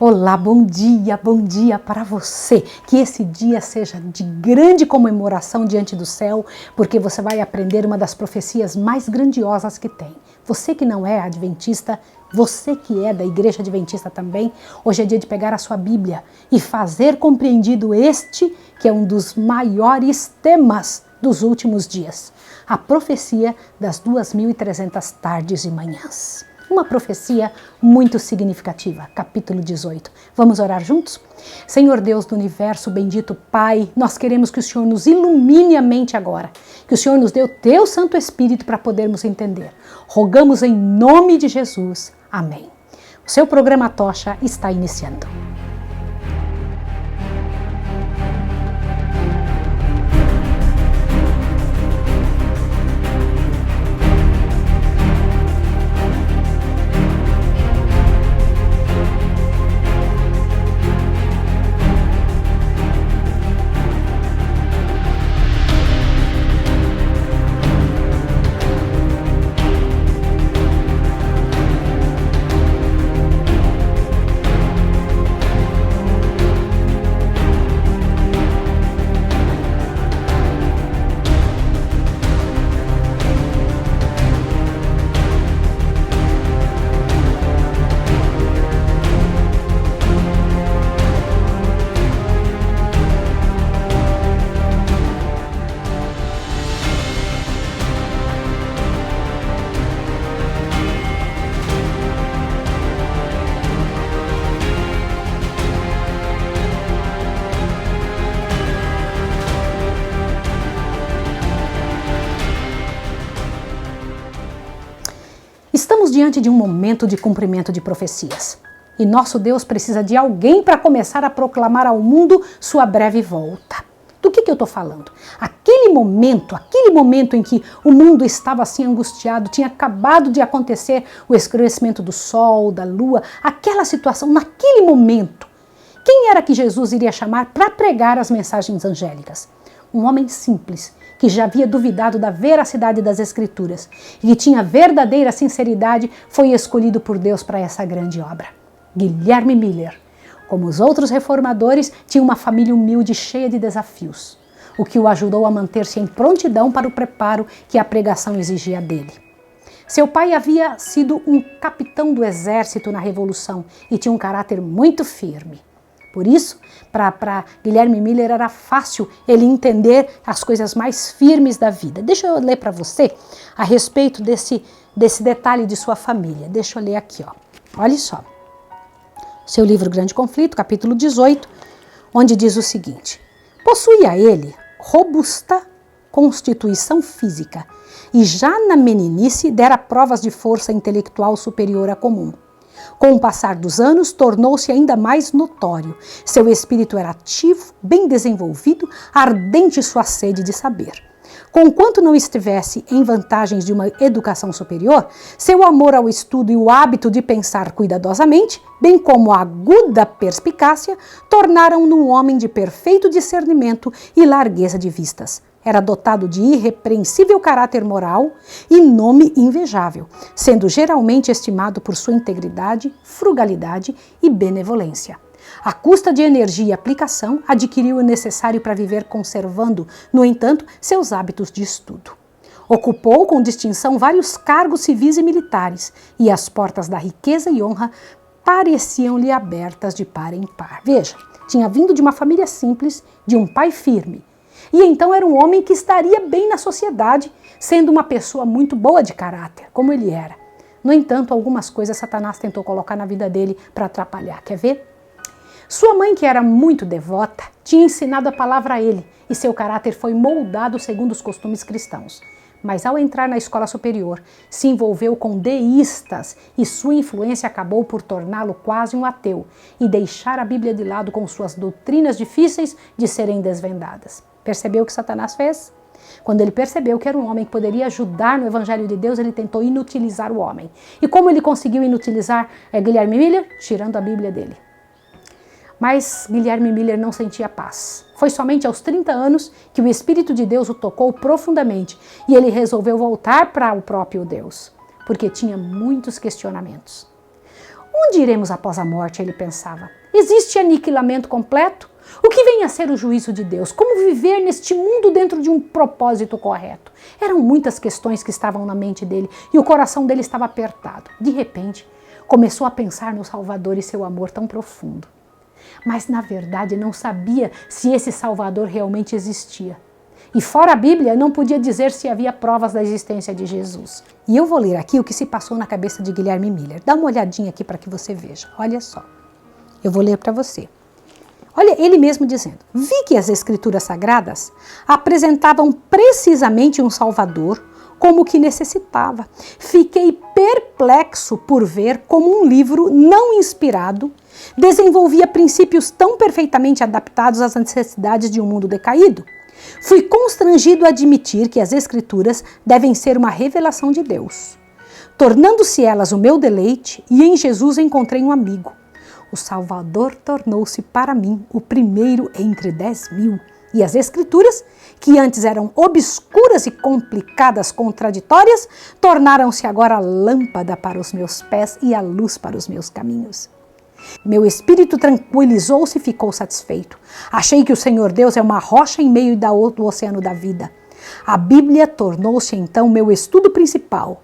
Olá, bom dia para você. Que esse dia seja de grande comemoração diante do céu, porque você vai aprender uma das profecias mais grandiosas que tem. Você que não é adventista, você que é da Igreja Adventista também, hoje é dia de pegar a sua Bíblia e fazer compreendido este, que é um dos maiores temas dos últimos dias. A profecia das 2.300 tardes e manhãs. Uma profecia muito significativa, capítulo 18. Vamos orar juntos? Senhor Deus do Universo, bendito Pai, nós queremos que o Senhor nos ilumine a mente agora, que o Senhor nos dê o Teu Santo Espírito para podermos entender. Rogamos em nome de Jesus. Amém. O seu programa Tocha está iniciando. Estamos diante de um momento de cumprimento de profecias. E nosso Deus precisa de alguém para começar a proclamar ao mundo sua breve volta. Do que eu estou falando? Aquele momento em que o mundo estava assim angustiado, tinha acabado de acontecer o escurecimento do sol, da lua, aquela situação, naquele momento, quem era que Jesus iria chamar para pregar as mensagens angélicas? Um homem simples, que já havia duvidado da veracidade das Escrituras e que tinha verdadeira sinceridade, foi escolhido por Deus para essa grande obra. Guilherme Miller, como os outros reformadores, tinha uma família humilde cheia de desafios, o que o ajudou a manter-se em prontidão para o preparo que a pregação exigia dele. Seu pai havia sido um capitão do exército na Revolução e tinha um caráter muito firme. Por isso, para Guilherme Miller era fácil ele entender as coisas mais firmes da vida. Deixa eu ler para você a respeito desse detalhe de sua família. Deixa eu ler aqui, ó. Olha só. Seu livro Grande Conflito, capítulo 18, onde diz o seguinte: possuía ele robusta constituição física e já na meninice dera provas de força intelectual superior à comum. Com o passar dos anos, tornou-se ainda mais notório. Seu espírito era ativo, bem desenvolvido, ardente sua sede de saber. Conquanto não estivesse em vantagens de uma educação superior, seu amor ao estudo e o hábito de pensar cuidadosamente, bem como a aguda perspicácia, tornaram-no um homem de perfeito discernimento e largueza de vistas. Era dotado de irrepreensível caráter moral e nome invejável, sendo geralmente estimado por sua integridade, frugalidade e benevolência. À custa de energia e aplicação, adquiriu o necessário para viver conservando, no entanto, seus hábitos de estudo. Ocupou com distinção vários cargos civis e militares, e as portas da riqueza e honra pareciam-lhe abertas de par em par. Veja, tinha vindo de uma família simples, de um pai firme, e então era um homem que estaria bem na sociedade, sendo uma pessoa muito boa de caráter, como ele era. No entanto, algumas coisas Satanás tentou colocar na vida dele para atrapalhar. Quer ver? Sua mãe, que era muito devota, tinha ensinado a palavra a ele, e seu caráter foi moldado segundo os costumes cristãos. Mas ao entrar na escola superior, se envolveu com deístas e sua influência acabou por torná-lo quase um ateu e deixar a Bíblia de lado com suas doutrinas difíceis de serem desvendadas. Percebeu o que Satanás fez? Quando ele percebeu que era um homem que poderia ajudar no Evangelho de Deus, ele tentou inutilizar o homem. E como ele conseguiu inutilizar Guilherme Miller? Tirando a Bíblia dele. Mas Guilherme Miller não sentia paz. Foi somente aos 30 anos que o Espírito de Deus o tocou profundamente e ele resolveu voltar para o próprio Deus, porque tinha muitos questionamentos. Onde iremos após a morte? Ele pensava. Existe aniquilamento completo? O que vem a ser o juízo de Deus? Como viver neste mundo dentro de um propósito correto? Eram muitas questões que estavam na mente dele e o coração dele estava apertado. De repente, começou a pensar no Salvador e seu amor tão profundo. Mas, na verdade, não sabia se esse Salvador realmente existia. E fora a Bíblia, não podia dizer se havia provas da existência de Jesus. E eu vou ler aqui o que se passou na cabeça de Guilherme Miller. Dá uma olhadinha aqui para que você veja. Olha só. Eu vou ler para você. Olha, ele mesmo dizendo: vi que as Escrituras Sagradas apresentavam precisamente um Salvador como o que necessitava. Fiquei perplexo por ver como um livro não inspirado desenvolvia princípios tão perfeitamente adaptados às necessidades de um mundo decaído. Fui constrangido a admitir que as Escrituras devem ser uma revelação de Deus, tornando-se elas o meu deleite, e em Jesus encontrei um amigo. O Salvador tornou-se para mim o primeiro entre 10.000, e as Escrituras, que antes eram obscuras e complicadas, contraditórias, tornaram-se agora lâmpada para os meus pés e a luz para os meus caminhos. Meu espírito tranquilizou-se e ficou satisfeito. Achei que o Senhor Deus é uma rocha em meio do oceano da vida. A Bíblia tornou-se então meu estudo principal.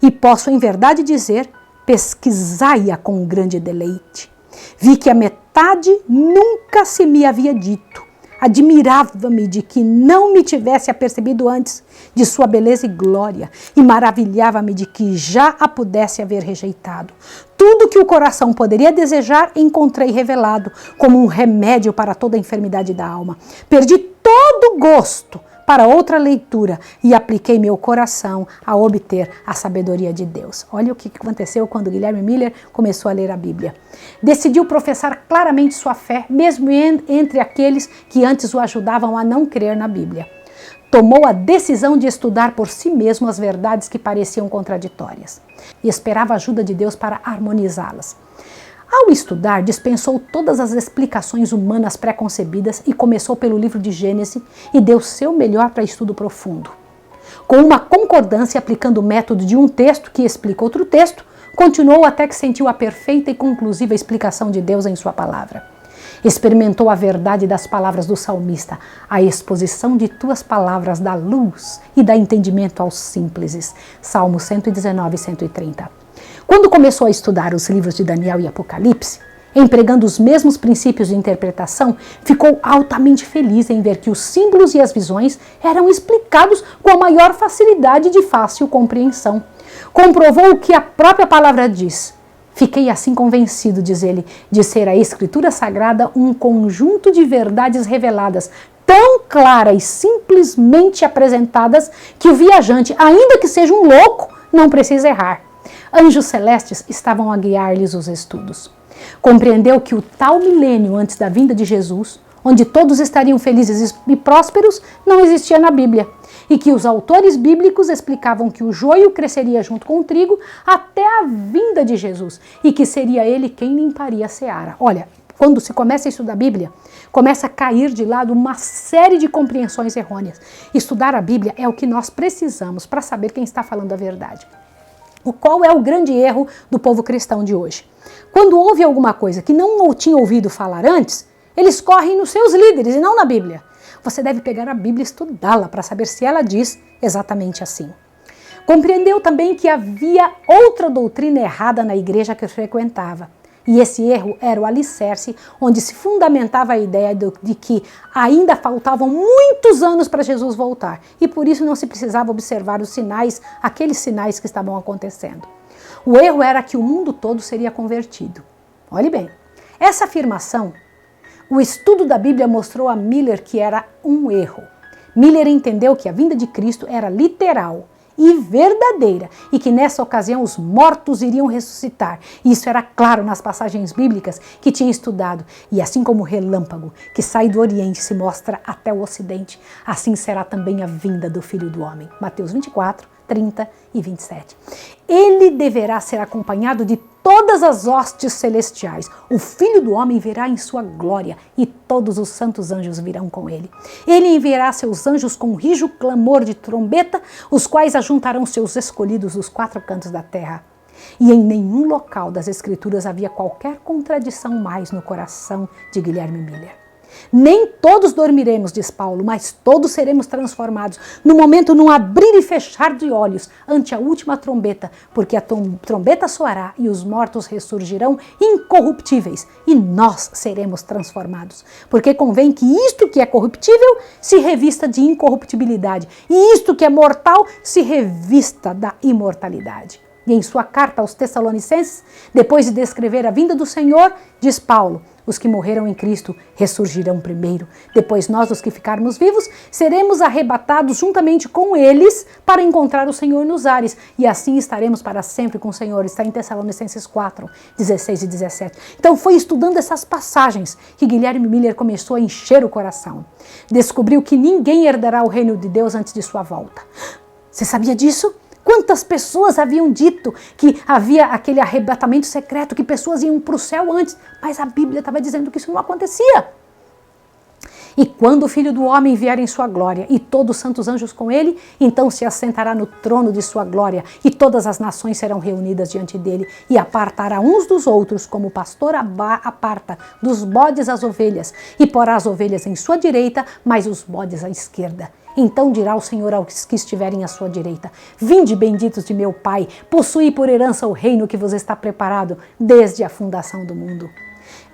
E posso em verdade dizer, pesquisai-a com grande deleite. Vi que a metade nunca se me havia dito. Admirava-me de que não me tivesse apercebido antes de sua beleza e glória, e maravilhava-me de que já a pudesse haver rejeitado. Tudo que o coração poderia desejar, encontrei revelado como um remédio para toda a enfermidade da alma. Perdi todo o gosto para outra leitura e apliquei meu coração a obter a sabedoria de Deus. Olha o que aconteceu quando Guilherme Miller começou a ler a Bíblia. Decidiu professar claramente sua fé, mesmo entre aqueles que antes o ajudavam a não crer na Bíblia. Tomou a decisão de estudar por si mesmo as verdades que pareciam contraditórias e esperava a ajuda de Deus para harmonizá-las. Ao estudar, dispensou todas as explicações humanas pré-concebidas e começou pelo livro de Gênesis e deu seu melhor para estudo profundo. Com uma concordância aplicando o método de um texto que explica outro texto, continuou até que sentiu a perfeita e conclusiva explicação de Deus em sua palavra. Experimentou a verdade das palavras do salmista: a exposição de tuas palavras dá luz e dá entendimento aos simples. Salmo 119, 130. Quando começou a estudar os livros de Daniel e Apocalipse, empregando os mesmos princípios de interpretação, ficou altamente feliz em ver que os símbolos e as visões eram explicados com a maior facilidade e de fácil compreensão. Comprovou o que a própria palavra diz. Fiquei assim convencido, diz ele, de ser a Escritura Sagrada um conjunto de verdades reveladas, tão claras e simplesmente apresentadas, que o viajante, ainda que seja um louco, não precisa errar. Anjos celestes estavam a guiar-lhes os estudos. Compreendeu que o tal milênio antes da vinda de Jesus, onde todos estariam felizes e prósperos, não existia na Bíblia, e que os autores bíblicos explicavam que o joio cresceria junto com o trigo até a vinda de Jesus, e que seria ele quem limparia a seara. Olha, quando se começa a estudar a Bíblia, começa a cair de lado uma série de compreensões errôneas. Estudar a Bíblia é o que nós precisamos para saber quem está falando a verdade. Qual é o grande erro do povo cristão de hoje? Quando ouve alguma coisa que não tinha ouvido falar antes, eles correm nos seus líderes e não na Bíblia. Você deve pegar a Bíblia e estudá-la para saber se ela diz exatamente assim. Compreendeu também que havia outra doutrina errada na igreja que frequentava. E esse erro era o alicerce onde se fundamentava a ideia de que ainda faltavam muitos anos para Jesus voltar. E por isso não se precisava observar os sinais, aqueles sinais que estavam acontecendo. O erro era que o mundo todo seria convertido. Olhe bem, essa afirmação, o estudo da Bíblia mostrou a Miller que era um erro. Miller entendeu que a vinda de Cristo era literal e verdadeira, e que nessa ocasião os mortos iriam ressuscitar. Isso era claro nas passagens bíblicas que tinha estudado, e assim como o relâmpago que sai do Oriente e se mostra até o Ocidente, assim será também a vinda do Filho do Homem. Mateus 24, 30 e 27. Ele deverá ser acompanhado de todas as hostes celestiais. O Filho do Homem virá em sua glória e todos os santos anjos virão com ele. Ele enviará seus anjos com um rijo clamor de trombeta, os quais ajuntarão seus escolhidos dos quatro cantos da terra. E em nenhum local das Escrituras havia qualquer contradição mais no coração de Guilherme Miller. Nem todos dormiremos, diz Paulo, mas todos seremos transformados no momento, num abrir e fechar de olhos, ante a última trombeta, porque a trombeta soará e os mortos ressurgirão incorruptíveis e nós seremos transformados. Porque convém que isto que é corruptível se revista de incorruptibilidade e isto que é mortal se revista da imortalidade. E em sua carta aos Tessalonicenses, depois de descrever a vinda do Senhor, diz Paulo: os que morreram em Cristo ressurgirão primeiro. Depois nós, os que ficarmos vivos, seremos arrebatados juntamente com eles para encontrar o Senhor nos ares. E assim estaremos para sempre com o Senhor. Está em Tessalonicenses 4, 16 e 17. Então foi estudando essas passagens que Guilherme Miller começou a encher o coração. Descobriu que ninguém herdará o reino de Deus antes de sua volta. Você sabia disso? Quantas pessoas haviam dito que havia aquele arrebatamento secreto, que pessoas iam para o céu antes, mas a Bíblia estava dizendo que isso não acontecia. E quando o Filho do Homem vier em sua glória e todos os santos anjos com ele, então se assentará no trono de sua glória e todas as nações serão reunidas diante dele e apartará uns dos outros como o pastor aparta dos bodes as ovelhas e porá as ovelhas em sua direita, mas os bodes à esquerda. Então dirá o Senhor aos que estiverem à sua direita: vinde, benditos de meu Pai, possuí por herança o reino que vos está preparado desde a fundação do mundo.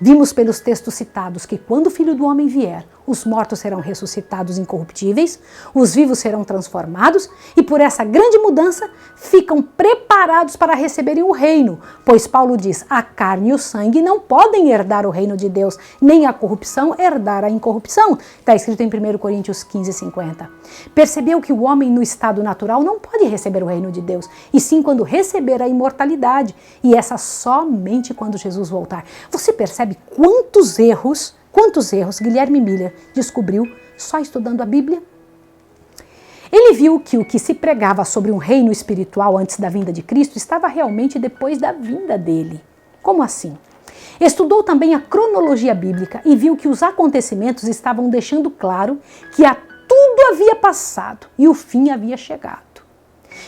Vimos pelos textos citados que quando o Filho do Homem vier, os mortos serão ressuscitados incorruptíveis, os vivos serão transformados e por essa grande mudança ficam preparados para receberem o reino, pois Paulo diz: a carne e o sangue não podem herdar o reino de Deus, nem a corrupção herdar a incorrupção. Está escrito em 1 Coríntios 15, 50. Percebeu que o homem no estado natural não pode receber o reino de Deus, e sim quando receber a imortalidade, e essa somente quando Jesus voltar. Você percebe quantos erros Guilherme Miller descobriu só estudando a Bíblia? Ele viu que o que se pregava sobre um reino espiritual antes da vinda de Cristo estava realmente depois da vinda dele. Como assim? Estudou também a cronologia bíblica e viu que os acontecimentos estavam deixando claro que tudo havia passado e o fim havia chegado.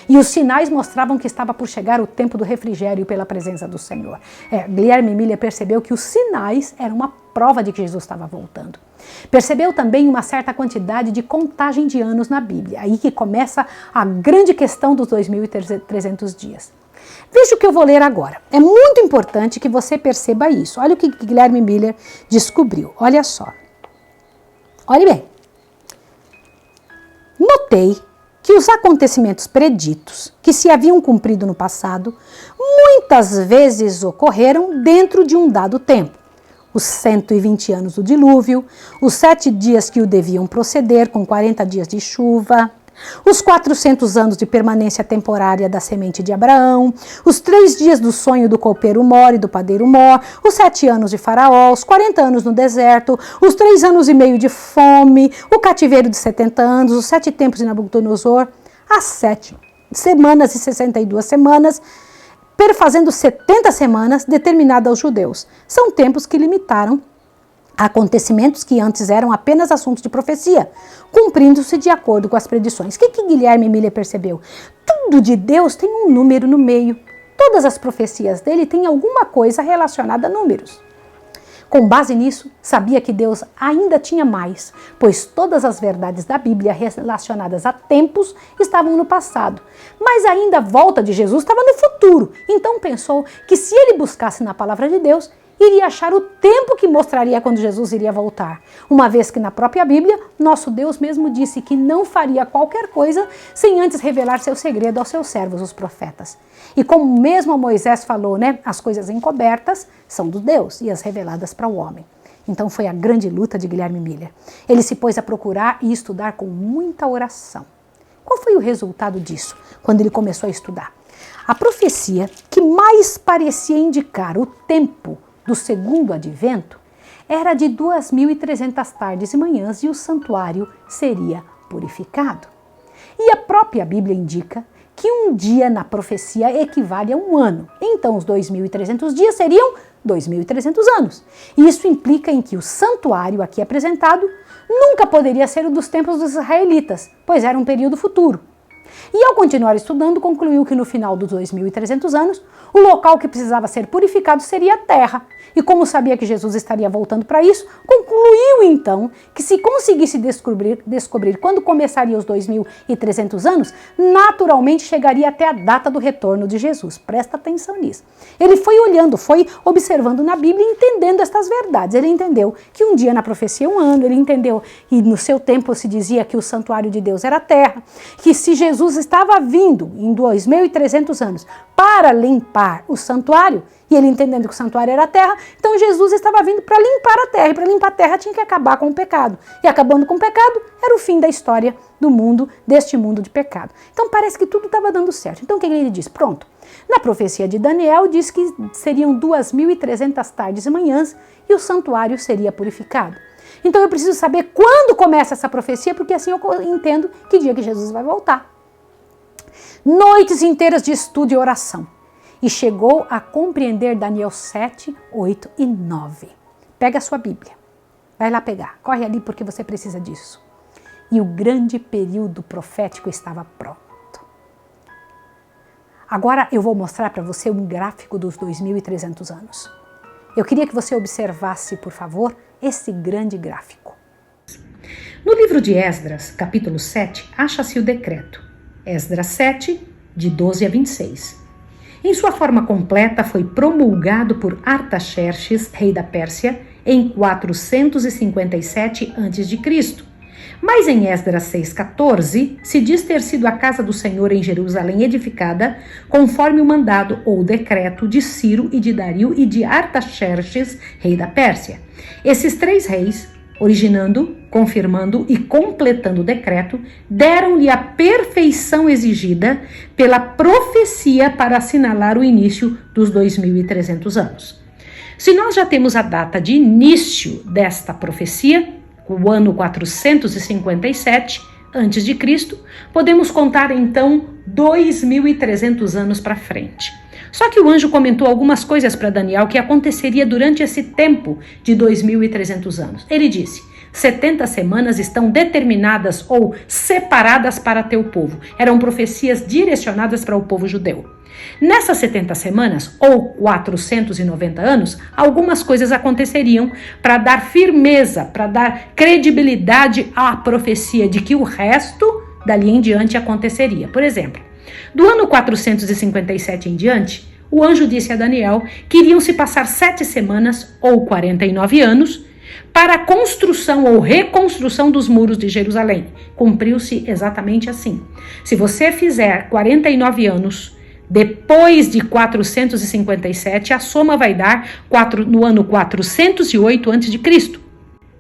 E os sinais mostravam que estava por chegar o tempo do refrigério pela presença do Senhor. Guilherme Miller percebeu que os sinais eram uma prova de que Jesus estava voltando. Percebeu também uma certa quantidade de contagem de anos na Bíblia. Aí que começa a grande questão dos 2.300 dias. Veja o que eu vou ler agora. É muito importante que você perceba isso. Olha o que Guilherme Miller descobriu. Olha só. Olhe bem. Notei que os acontecimentos preditos, que se haviam cumprido no passado, muitas vezes ocorreram dentro de um dado tempo. Os 120 anos do dilúvio, os 7 dias que o deviam proceder, com 40 dias de chuva, os 400 anos de permanência temporária da semente de Abraão, os 3 dias do sonho do copeiro Mor e do padeiro Mor, os 7 anos de Faraó, os 40 anos no deserto, os 3 anos e meio de fome, o cativeiro de 70 anos, os 7 tempos de Nabucodonosor, as 7 semanas e 62 semanas, perfazendo 70 semanas determinadas aos judeus. São tempos que limitaram acontecimentos que antes eram apenas assuntos de profecia, cumprindo-se de acordo com as predições. O que Guilherme Miller percebeu? Tudo de Deus tem um número no meio. Todas as profecias dele têm alguma coisa relacionada a números. Com base nisso, sabia que Deus ainda tinha mais, pois todas as verdades da Bíblia relacionadas a tempos estavam no passado. Mas ainda a volta de Jesus estava no futuro. Então pensou que se ele buscasse na palavra de Deus, iria achar o tempo que mostraria quando Jesus iria voltar. Uma vez que na própria Bíblia, nosso Deus mesmo disse que não faria qualquer coisa sem antes revelar seu segredo aos seus servos, os profetas. E como mesmo Moisés falou, as coisas encobertas são do Deus e as reveladas para o homem. Então foi a grande luta de Guilherme Miller. Ele se pôs a procurar e estudar com muita oração. Qual foi o resultado disso, quando ele começou a estudar? A profecia que mais parecia indicar o tempo do segundo advento era de 2.300 tardes e manhãs e o santuário seria purificado. E a própria Bíblia indica que um dia na profecia equivale a um ano. Então os 2.300 dias seriam 2.300 anos. E isso implica em que o santuário aqui apresentado nunca poderia ser o dos tempos dos israelitas, pois era um período futuro. E ao continuar estudando, concluiu que no final dos 2.300 anos, o local que precisava ser purificado seria a terra. E como sabia que Jesus estaria voltando para isso, concluiu então que se conseguisse descobrir quando começaria os 2.300 anos, naturalmente chegaria até a data do retorno de Jesus. Presta atenção nisso. Ele foi olhando, foi observando na Bíblia e entendendo estas verdades. Ele entendeu que um dia na profecia é um ano, ele entendeu que no seu tempo se dizia que o santuário de Deus era a terra, que se Jesus estava vindo em 2.300 anos para limpar o santuário, e ele entendendo que o santuário era a terra, então Jesus estava vindo para limpar a terra, e para limpar a terra tinha que acabar com o pecado. E acabando com o pecado, era o fim da história do mundo, deste mundo de pecado. Então parece que tudo estava dando certo. Então o que ele diz? Pronto. Na profecia de Daniel diz que seriam 2.300 tardes e manhãs e o santuário seria purificado. Então eu preciso saber quando começa essa profecia, porque assim eu entendo que dia que Jesus vai voltar. Noites inteiras de estudo e oração. E chegou a compreender Daniel 7, 8 e 9. Pega a sua Bíblia. Vai lá pegar. Corre ali porque você precisa disso. E o grande período profético estava pronto. Agora eu vou mostrar para você um gráfico dos 2.300 anos. Eu queria que você observasse, por favor, esse grande gráfico. No livro de Esdras, capítulo 7, acha-se o decreto. Esdras 7, de 12 a 26. Em sua forma completa, foi promulgado por Artaxerxes, rei da Pérsia, em 457 a.C. Mas em Esdras 6,14, se diz ter sido a casa do Senhor em Jerusalém edificada, conforme o mandado ou decreto de Ciro e de Dario e de Artaxerxes, rei da Pérsia. Esses três reis, originando, confirmando e completando o decreto, deram-lhe a perfeição exigida pela profecia para assinalar o início dos 2.300 anos. Se nós já temos a data de início desta profecia, o ano 457 a.C., podemos contar então 2.300 anos para frente. Só que o anjo comentou algumas coisas para Daniel que aconteceria durante esse tempo de 2.300 anos. Ele disse: 70 semanas estão determinadas ou separadas para teu povo. Eram profecias direcionadas para o povo judeu. Nessas 70 semanas, ou 490 anos, algumas coisas aconteceriam para dar firmeza, para dar credibilidade à profecia de que o resto dali em diante aconteceria. Por exemplo, do ano 457 em diante, o anjo disse a Daniel que iriam se passar 7 semanas, ou 49 anos, para a construção ou reconstrução dos muros de Jerusalém. Cumpriu-se exatamente assim. Se você fizer 49 anos depois de 457, a soma vai dar no ano 408 a.C.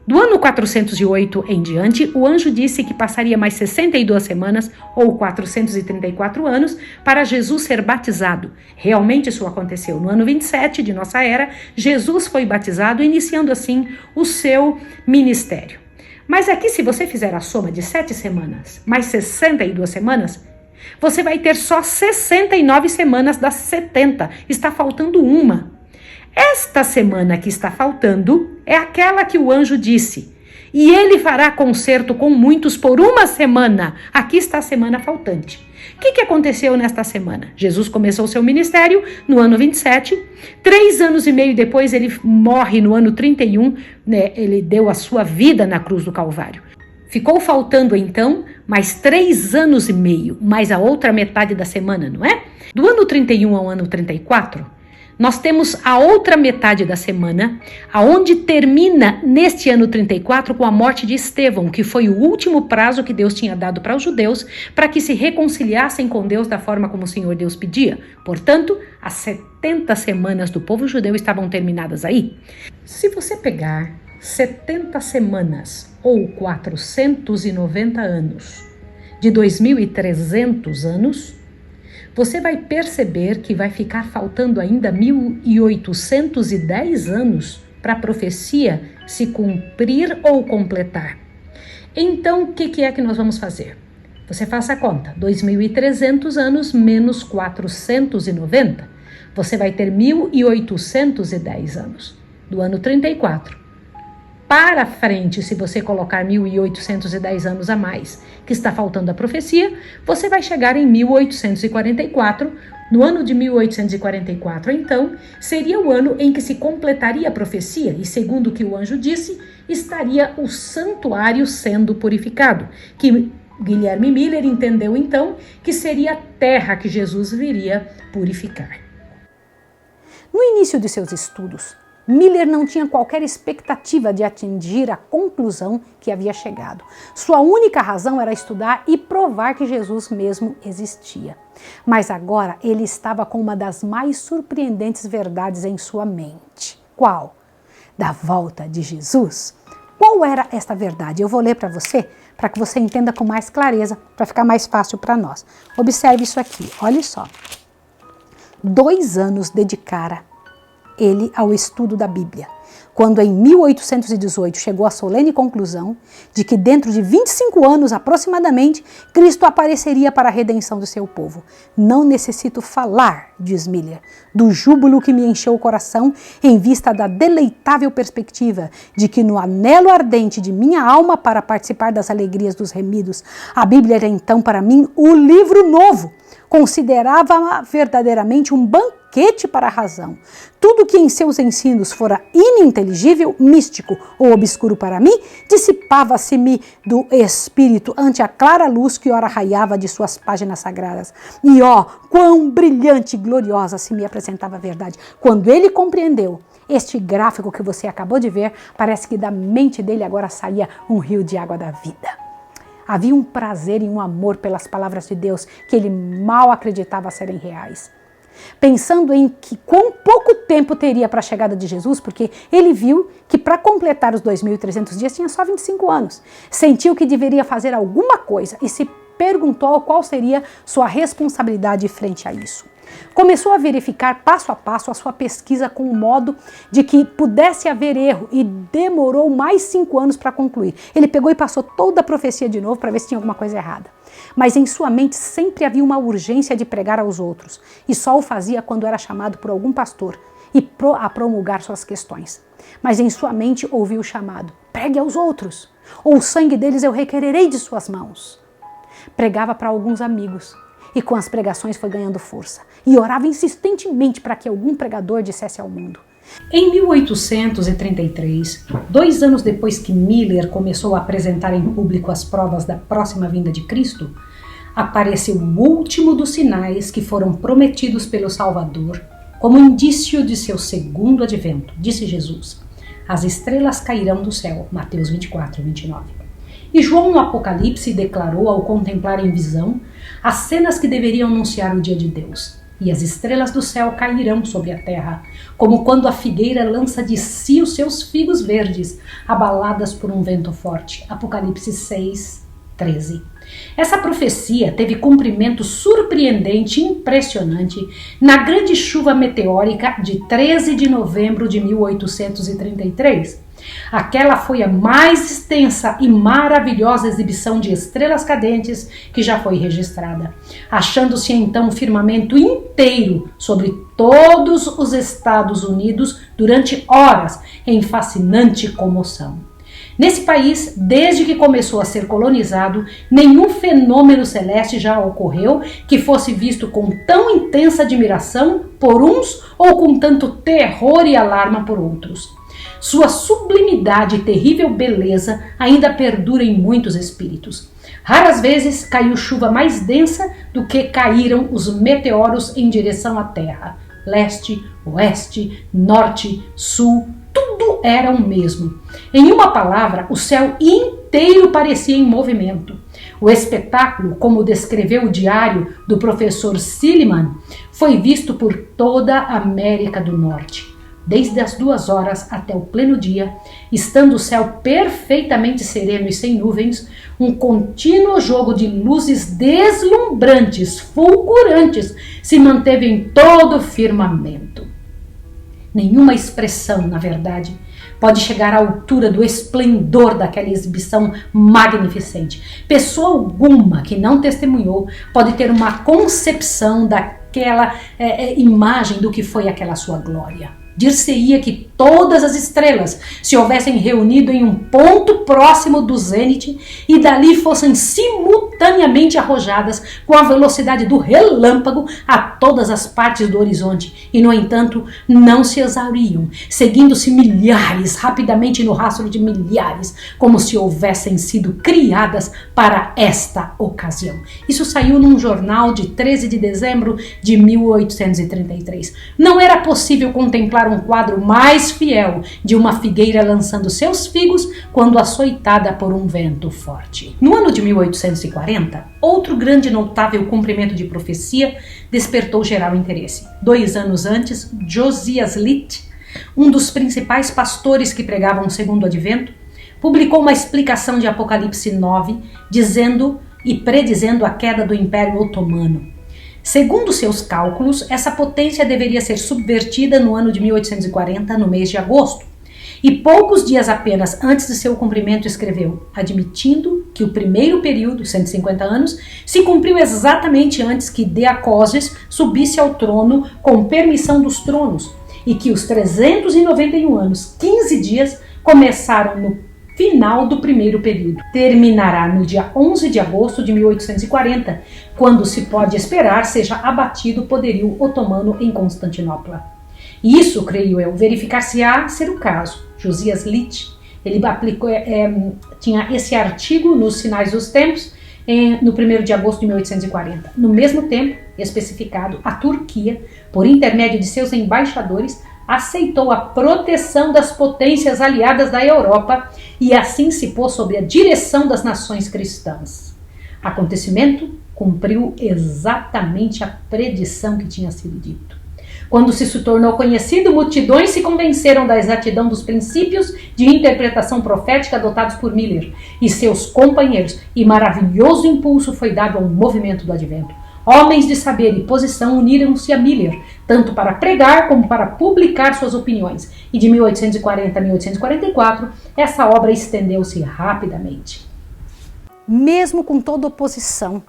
Do ano 408 em diante, o anjo disse que passaria mais 62 semanas, ou 434 anos, para Jesus ser batizado. Realmente isso aconteceu. No ano 27 de nossa era, Jesus foi batizado, iniciando assim o seu ministério. Mas aqui, se você fizer a soma de 7 semanas mais 62 semanas, você vai ter só 69 semanas das 70. Está faltando uma. Esta semana que está faltando é aquela que o anjo disse: e ele fará concerto com muitos por uma semana. Aqui está a semana faltante. O que aconteceu nesta semana? Jesus começou seu ministério no ano 27. 3 anos e meio depois ele morre no ano 31. Ele deu a sua vida na cruz do Calvário. Ficou faltando então mais 3 anos e meio, mais a outra metade da semana, não é? Do ano 31 ao ano 34, nós temos a outra metade da semana, aonde termina neste ano 34 com a morte de Estevão, que foi o último prazo que Deus tinha dado para os judeus para que se reconciliassem com Deus da forma como o Senhor Deus pedia. Portanto, as 70 semanas do povo judeu estavam terminadas aí. Se você pegar 70 semanas ou 490 anos de 2.300 anos, você vai perceber que vai ficar faltando ainda 1.810 anos para a profecia se cumprir ou completar. Então, o que é que nós vamos fazer? Você faça a conta, 2.300 anos menos 490, você vai ter 1.810 anos, do ano 34 para frente, se você colocar 1810 anos a mais, que está faltando a profecia, você vai chegar em 1844. No ano de 1844, então, seria o ano em que se completaria a profecia e, segundo o que o anjo disse, estaria o santuário sendo purificado, que Guilherme Miller entendeu então que seria a terra que Jesus viria purificar. No início de seus estudos, Miller não tinha qualquer expectativa de atingir a conclusão que havia chegado. Sua única razão era estudar e provar que Jesus mesmo existia. Mas agora ele estava com uma das mais surpreendentes verdades em sua mente. Qual? Da volta de Jesus. Qual era esta verdade? Eu vou ler para que você entenda com mais clareza, para ficar mais fácil para nós. Observe isso aqui, olha só. 2 anos dedicara ele ao estudo da Bíblia, quando em 1818 chegou à solene conclusão de que dentro de 25 anos aproximadamente, Cristo apareceria para a redenção do seu povo. Não necessito falar, diz Miller, do júbilo que me encheu o coração em vista da deleitável perspectiva de que no anelo ardente de minha alma para participar das alegrias dos remidos, a Bíblia era então para mim o livro novo. Considerava-a verdadeiramente um banquete para a razão. Tudo que em seus ensinos fora ininteligível, místico ou obscuro para mim, dissipava-se-me do espírito ante a clara luz que ora raiava de suas páginas sagradas. E ó, quão brilhante e gloriosa se me apresentava a verdade. Quando ele compreendeu este gráfico que você acabou de ver, parece que da mente dele agora saía um rio de água da vida. Havia um prazer e um amor pelas palavras de Deus que ele mal acreditava serem reais. Pensando em que quão pouco tempo teria para a chegada de Jesus, porque ele viu que para completar os 2.300 dias tinha só 25 anos. Sentiu que deveria fazer alguma coisa e se perguntou qual seria sua responsabilidade frente a isso. Começou a verificar passo a passo a sua pesquisa com o modo de que pudesse haver erro e demorou mais 5 anos para concluir. Ele pegou e passou toda a profecia de novo para ver se tinha alguma coisa errada. Mas em sua mente sempre havia uma urgência de pregar aos outros e só o fazia quando era chamado por algum pastor a promulgar suas questões. Mas em sua mente ouviu o chamado: pregue aos outros, ou o sangue deles eu requererei de suas mãos. Pregava para alguns amigos. E com as pregações foi ganhando força. E orava insistentemente para que algum pregador dissesse ao mundo. Em 1833, 2 anos depois que Miller começou a apresentar em público as provas da próxima vinda de Cristo, apareceu o último dos sinais que foram prometidos pelo Salvador como indício de seu segundo advento, disse Jesus. As estrelas cairão do céu, Mateus 24, 29. E João no Apocalipse declarou ao contemplar em visão as cenas que deveriam anunciar o dia de Deus. E as estrelas do céu cairão sobre a terra, como quando a figueira lança de si os seus figos verdes, abaladas por um vento forte. Apocalipse 6, 13. Essa profecia teve cumprimento surpreendente e impressionante na grande chuva meteórica de 13 de novembro de 1833. Aquela foi a mais extensa e maravilhosa exibição de estrelas cadentes que já foi registrada, achando-se então o firmamento inteiro sobre todos os Estados Unidos durante horas em fascinante comoção. Nesse país, desde que começou a ser colonizado, nenhum fenômeno celeste já ocorreu que fosse visto com tão intensa admiração por uns ou com tanto terror e alarma por outros. Sua sublimidade e terrível beleza ainda perdura em muitos espíritos. Raras vezes caiu chuva mais densa do que caíram os meteoros em direção à Terra. Leste, oeste, norte, sul, tudo era o mesmo. Em uma palavra, o céu inteiro parecia em movimento. O espetáculo, como descreveu o diário do professor Silliman, foi visto por toda a América do Norte. Desde as 2 horas até o pleno dia, estando o céu perfeitamente sereno e sem nuvens, um contínuo jogo de luzes deslumbrantes, fulgurantes, se manteve em todo o firmamento. Nenhuma expressão, na verdade, pode chegar à altura do esplendor daquela exibição magnificente. Pessoa alguma que não testemunhou pode ter uma concepção daquela imagem do que foi aquela sua glória. dir-se-ia que todas as estrelas se houvessem reunido em um ponto próximo do zênite e dali fossem simultaneamente arrojadas com a velocidade do relâmpago a todas as partes do horizonte e, no entanto, não se exauriam, seguindo-se milhares, rapidamente no rastro de milhares, como se houvessem sido criadas para esta ocasião. Isso saiu num jornal de 13 de dezembro de 1833. Não era possível contemplar um quadro mais fiel de uma figueira lançando seus figos quando açoitada por um vento forte. No ano de 1840, outro grande e notável cumprimento de profecia despertou geral interesse. 2 anos antes, Josias Litt, um dos principais pastores que pregavam o segundo advento, publicou uma explicação de Apocalipse 9, dizendo e predizendo a queda do Império Otomano. Segundo seus cálculos, essa potência deveria ser subvertida no ano de 1840, no mês de agosto. E poucos dias apenas antes de seu cumprimento escreveu, admitindo que o primeiro período, 150 anos, se cumpriu exatamente antes que Deacoses subisse ao trono com permissão dos tronos, e que os 391 anos, 15 dias, começaram no final do primeiro período. Terminará no dia 11 de agosto de 1840, quando se pode esperar seja abatido o poderio otomano em Constantinopla. Isso, creio eu, verificar-se-á ser o caso. Josias Litt, ele aplicou, tinha esse artigo nos Sinais dos Tempos, no 1º de agosto de 1840. No mesmo tempo especificado, a Turquia, por intermédio de seus embaixadores, aceitou a proteção das potências aliadas da Europa e assim se pôs sob a direção das nações cristãs. Acontecimento cumpriu exatamente a predição que tinha sido dito. Quando se tornou conhecido, multidões se convenceram da exatidão dos princípios de interpretação profética adotados por Miller e seus companheiros, e maravilhoso impulso foi dado ao movimento do advento. Homens de saber e posição uniram-se a Miller, tanto para pregar como para publicar suas opiniões, e de 1840 a 1844, essa obra estendeu-se rapidamente. Mesmo com toda oposição,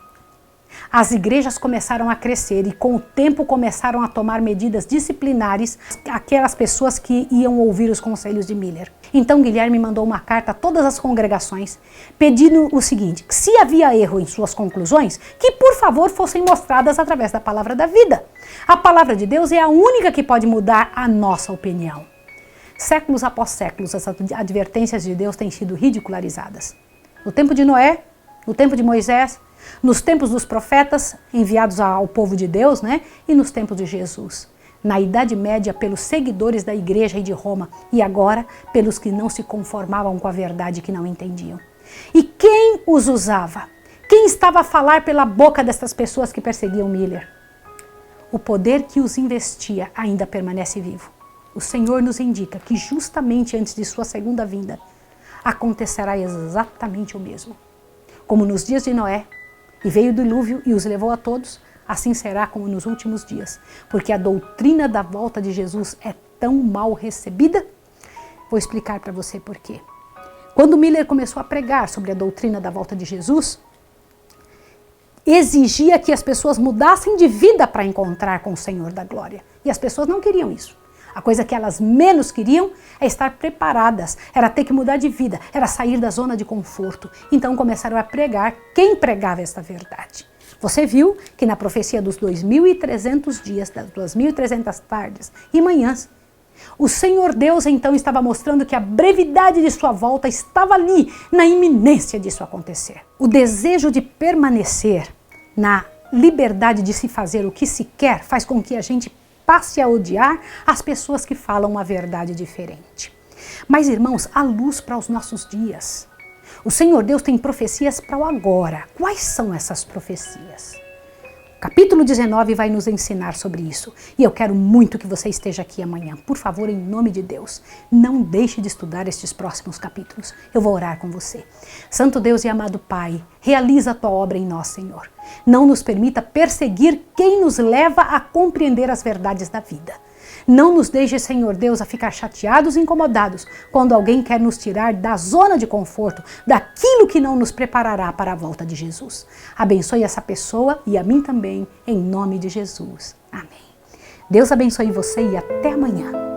as igrejas começaram a crescer e com o tempo começaram a tomar medidas disciplinares aquelas pessoas que iam ouvir os conselhos de Miller. Então Guilherme mandou uma carta a todas as congregações pedindo o seguinte, que se havia erro em suas conclusões, que por favor fossem mostradas através da palavra da vida. A palavra de Deus é a única que pode mudar a nossa opinião. Séculos após séculos, as advertências de Deus têm sido ridicularizadas. No tempo de Noé, no tempo de Moisés, nos tempos dos profetas enviados ao povo de Deus, e nos tempos de Jesus. Na Idade Média, pelos seguidores da Igreja e de Roma, e agora pelos que não se conformavam com a verdade, que não entendiam. E quem os usava? Quem estava a falar pela boca dessas pessoas que perseguiam Miller? O poder que os investia ainda permanece vivo. O Senhor nos indica que justamente antes de sua segunda vinda, acontecerá exatamente o mesmo. Como nos dias de Noé, e veio o dilúvio e os levou a todos, assim será como nos últimos dias, porque a doutrina da volta de Jesus é tão mal recebida. Vou explicar para você por quê. Quando Miller começou a pregar sobre a doutrina da volta de Jesus, exigia que as pessoas mudassem de vida para encontrar com o Senhor da glória. E as pessoas não queriam isso. A coisa que elas menos queriam é estar preparadas, era ter que mudar de vida, era sair da zona de conforto. Então começaram a pregar quem pregava esta verdade. Você viu que na profecia dos 2.300 dias, das 2.300 tardes e manhãs, o Senhor Deus então estava mostrando que a brevidade de sua volta estava ali, na iminência disso acontecer. O desejo de permanecer na liberdade de se fazer o que se quer faz com que a gente passe a odiar as pessoas que falam uma verdade diferente. Mas, irmãos, há luz para os nossos dias. O Senhor Deus tem profecias para o agora. Quais são essas profecias? O capítulo 19 vai nos ensinar sobre isso. E eu quero muito que você esteja aqui amanhã. Por favor, em nome de Deus, não deixe de estudar estes próximos capítulos. Eu vou orar com você. Santo Deus e amado Pai, realiza a tua obra em nós, Senhor. Não nos permita perseguir quem nos leva a compreender as verdades da vida. Não nos deixe, Senhor Deus, a ficar chateados e incomodados quando alguém quer nos tirar da zona de conforto, daquilo que não nos preparará para a volta de Jesus. Abençoe essa pessoa e a mim também, em nome de Jesus. Amém. Deus abençoe você e até amanhã.